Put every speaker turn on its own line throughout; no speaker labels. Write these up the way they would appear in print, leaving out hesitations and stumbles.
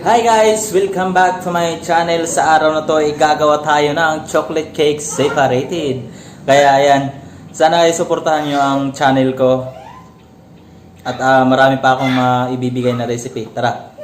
Hi guys! Welcome back to my channel. Sa araw na to ay gagawa tayo ng chocolate cake separated. Kaya ayan, sana ay suportahan nyo ang channel ko. At marami pa akong maibibigay na recipe. Tara!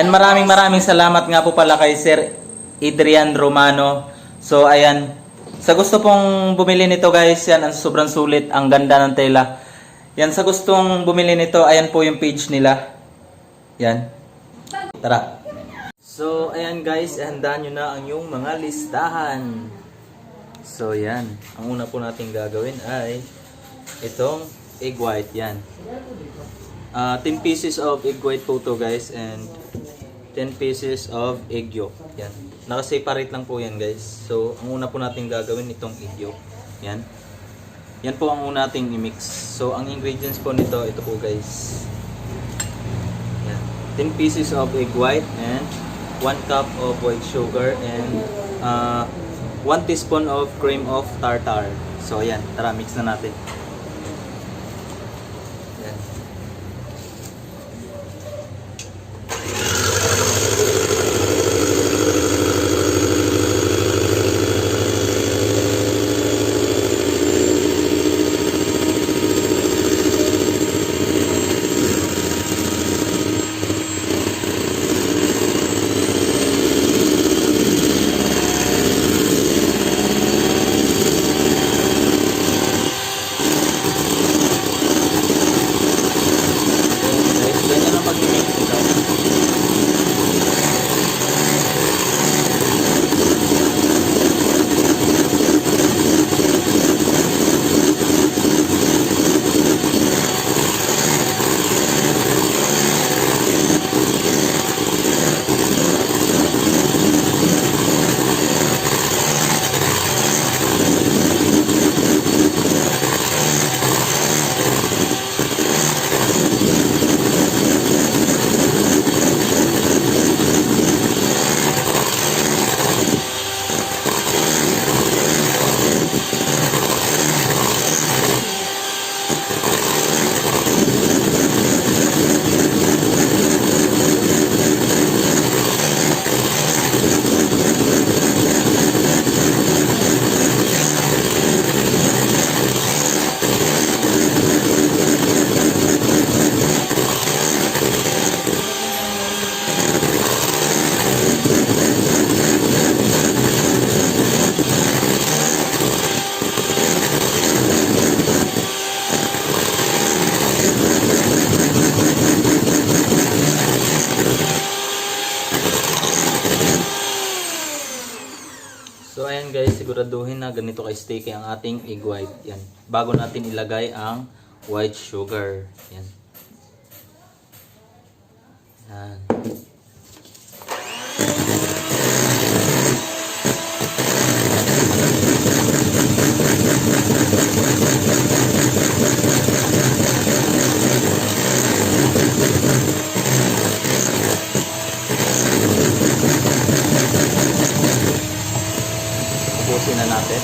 Yan, maraming salamat nga po pala kay Sir Adrian Romano. So ayan, sa gusto pong bumili nito guys, yan ang sobrang sulit, ang ganda ng tela. Yan, sa gustong bumili nito, ayan po yung page nila. Yan. Tara. So, ayan guys, handaan nyo na ang yung mga listahan. So, yan. Ang una po natin gagawin ay itong egg white. Yan. 10 pieces of egg white po to guys, and 10 pieces of egg yolk. Yan. Nakaseparate lang po yan guys. So, ang una po natin gagawin itong egg yolk. Yan. Yan po ang una nating i-mix. So, ang ingredients po nito, ito po guys. 10 pieces of egg white and 1 cup of white sugar and 1 teaspoon of cream of tartar. So ayan, tara mix na natin. Ayan. So ayan guys, siguraduhin na ganito ka-sticky ang ating egg white. Yan. Bago natin ilagay ang white sugar. Yan. Yan. Tapusin na natin.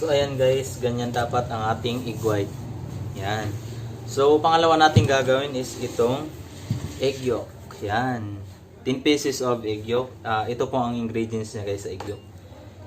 So ayan guys, ganyan dapat ang ating egg white. Yan. So pangalawa natin gagawin is itong egg yolk. Yan. 10 pieces of egg yolk. Ito po ang ingredients niya guys sa egg yolk.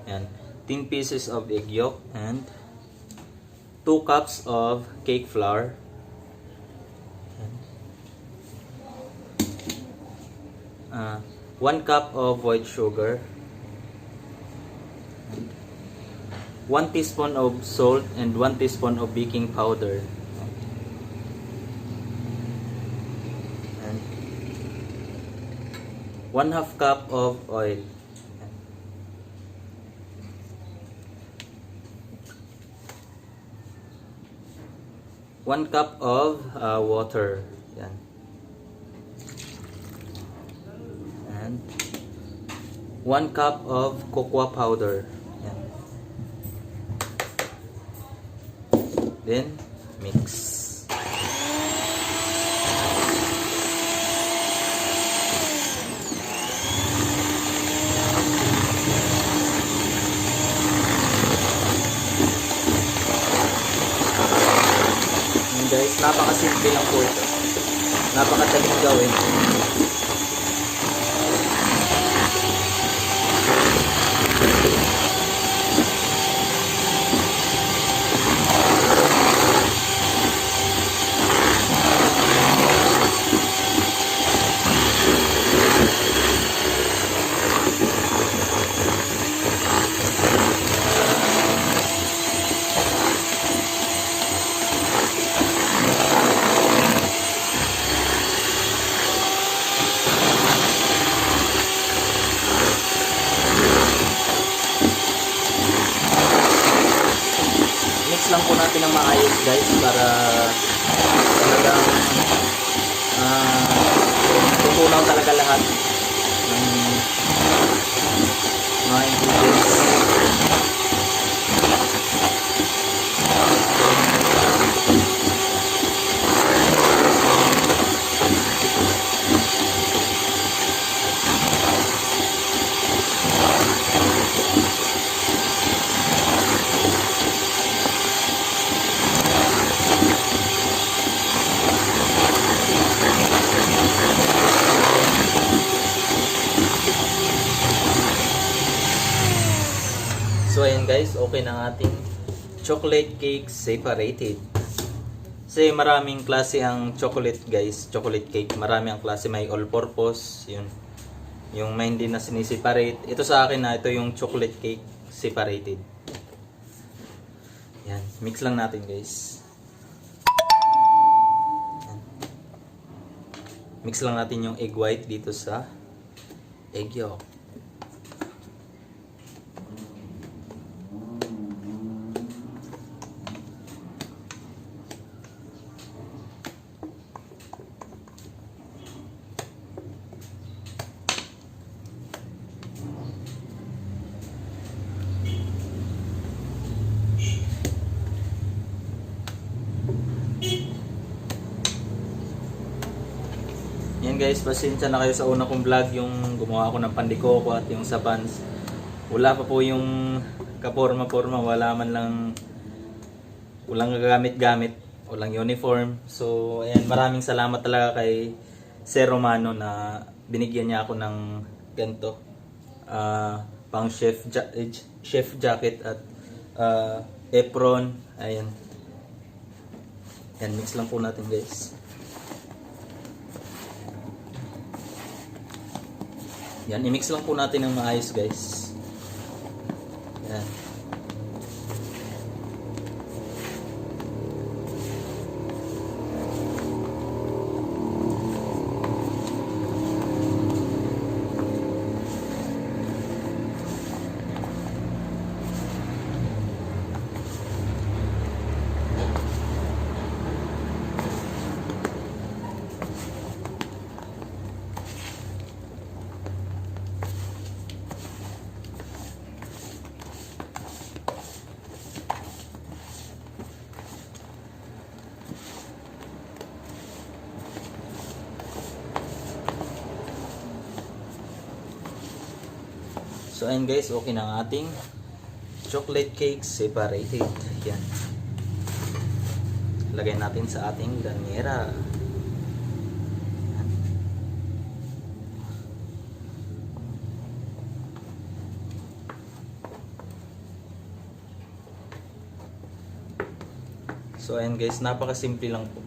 Yan. 10 pieces of egg yolk and 2 cups of cake flour. Yan. 1 cup of white sugar. 1 teaspoon of salt and 1 teaspoon of baking powder. And 1/2 cup of oil. 1 cup of water. Yan. And 1 cup of cocoa powder. Yan. Then mix. Guys, napakasimple lang po ito. Napakadaling gawin. Lang po natin ng maayos guys para talagang tutunaw talaga lahat ng mga ingredients. So ayan guys, okay na ang ating chocolate cake separated. Kasi maraming klase ang chocolate guys, chocolate cake. Marami ang klase, may all purpose, yun. Yung may hindi na siniseparate. Ito sa akin na ito yung chocolate cake separated. Yan, mix lang natin guys. Yan. Mix lang natin yung egg white dito sa egg yolk. Yan guys, pasensya na kayo sa una kong vlog, yung gumawa ako ng pandikoko at yung sa buns. Wala pa po yung kaporma-porma, wala man lang, walang gagamit-gamit, walang uniform. So ayan, maraming salamat talaga kay Sir Romano na binigyan niya ako ng ganito, pang chef jacket at apron. Ayan. Yan, mix lang po natin guys. Yan, i-mix lang po natin ng maayos guys. Yan. So ayun guys, okay na ang ating chocolate cake separated. Yan. Lagay natin sa ating ganyera. Yan. So ayun guys, napakasimple lang po.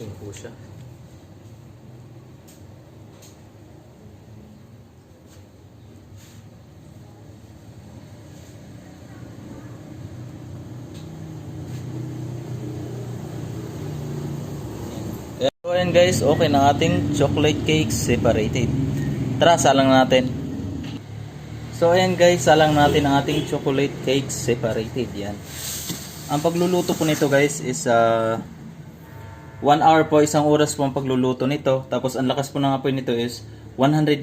Lasing po siya. So ayan guys, okay na ating chocolate cake separated. Tara, salang natin. So ayan guys, salang natin ang ating chocolate cake separated. Yan. Ang pagluluto po nito guys is 1 hour po, isang oras po ang pagluluto nito. Tapos ang lakas po ng apoy nito is 180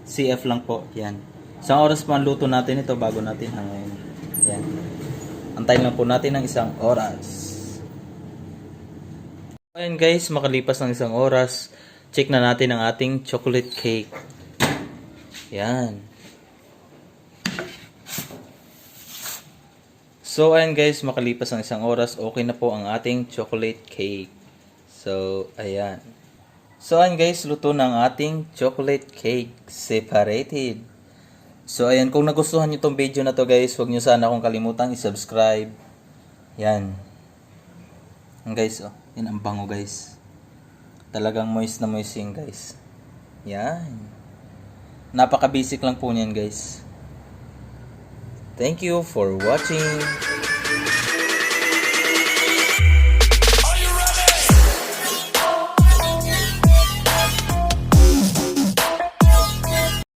CF lang po. Yan. Isang oras po ang luto natin ito bago natin hangayin. Yan. Antayin lang po natin ng isang oras. Ayan guys, makalipas ng isang oras, check na natin ang ating chocolate cake. Yan. So ayan guys, makalipas ng isang oras, okay na po ang ating chocolate cake. So ayan. So ayan guys, luto na ang ating chocolate cake separated. So ayan, kung nagustuhan nyo itong video na to guys, huwag nyo sana akong kalimutang i-subscribe. Yan. Yan guys, oh. Yan ang bango guys. Talagang moist na moist yan guys. Yan. Napaka basic lang po niyan guys. Thank you for watching.